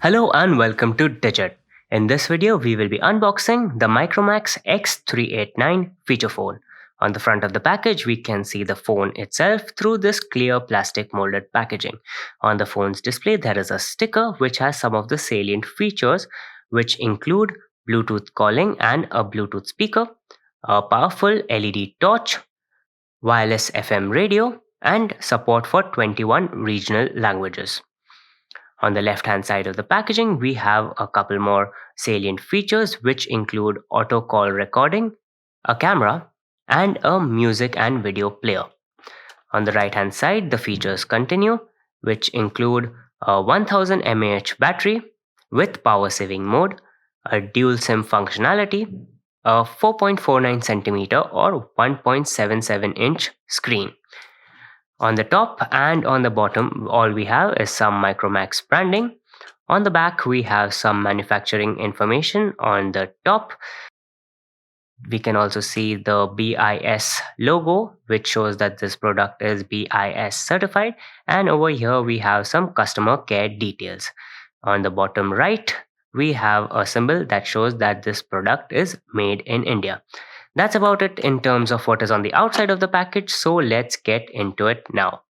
Hello and welcome to Digit. In this video, we will be unboxing the Micromax X389 feature phone. On the front of the package, we can see the phone itself through this clear plastic molded packaging. On the phone's display, there is a sticker which has some of the salient features, which include Bluetooth calling and a Bluetooth speaker, a powerful LED torch, wireless FM radio, and support for 21 regional languages. On the left hand side of the packaging, we have a couple more salient features, which include auto call recording, a camera, and a music and video player. On the right hand side, the features continue, which include a 1000 mAh battery with power saving mode, a dual SIM functionality, a 4.49 centimeter or 1.77-inch screen. On the top and on the bottom, all we have is some Micromax branding. On the back, we have some manufacturing information. On the top, we can also see the BIS logo, which shows that this product is BIS certified. And over here, we have some customer care details. On the bottom right, we have a symbol that shows that this product is made in India. That's about it in terms of what is on the outside of the package, so let's get into it now.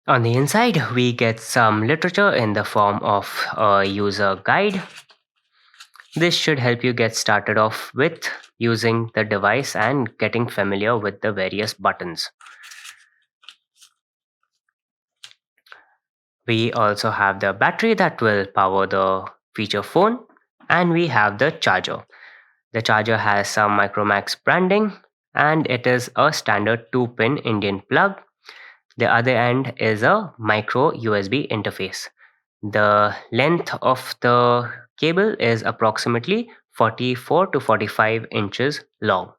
On the inside, we get some literature in the form of a user guide. This should help you get started off with using the device and getting familiar with the various buttons. We also have the battery that will power the feature phone, and we have the charger. The charger has some Micromax branding, and it is a standard 2-pin Indian plug. The other end is a micro USB interface. The length of the cable is approximately 44 to 45 inches long.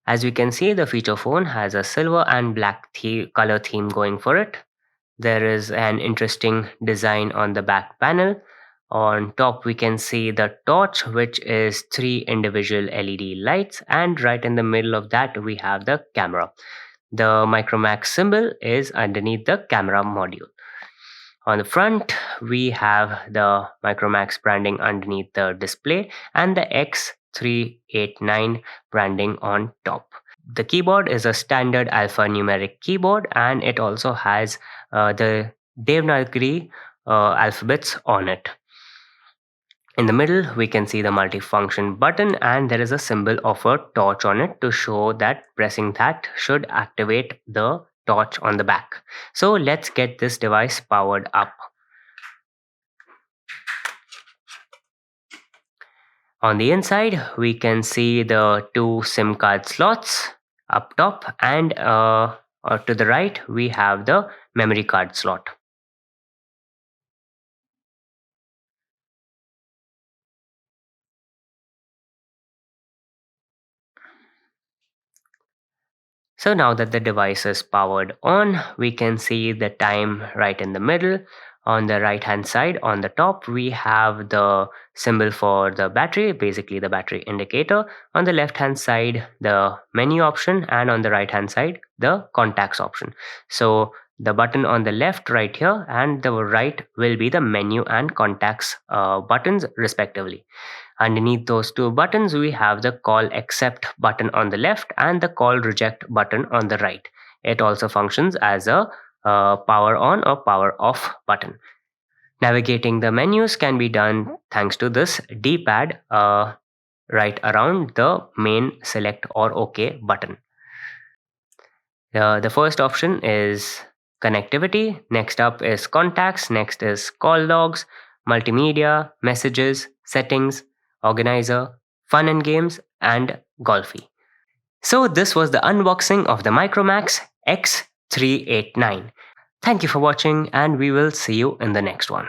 As we can see, the feature phone has a silver and black color theme going for it. There is an interesting design on the back panel. On top, we can see the torch, which is 3 individual LED lights, and right in the middle of that, we have the camera. The Micromax symbol is underneath the camera module. On the front, we have the Micromax branding underneath the display and the X389 branding on top. The keyboard is a standard alphanumeric keyboard, and it also has the Devanagari alphabets on it. In the middle, we can see the multifunction button, and there is a symbol of a torch on it to show that pressing that should activate the torch on the back. So let's get this device powered up. On the inside, we can see the 2 SIM card slots up top, and to the right, we have the memory card slot. So now that the device is powered on, we can see the time right in the middle. On the right hand side, on the top, we have the symbol for the battery, basically the battery indicator. On the left hand side, the menu option, and on the right hand side, the contacts option. So the button on the left right here and the right will be the menu and contacts buttons respectively. Underneath those 2 buttons, we have the call accept button on the left and the call reject button on the right. It also functions as a power on or power off button. Navigating the menus can be done thanks to this D-pad right around the main select or OK button. The first option is connectivity. Next up is contacts. Next is call logs, multimedia, messages, settings, organizer, fun and games, and golfy. So this was the unboxing of the Micromax X389. Thank you for watching, and we will see you in the next one.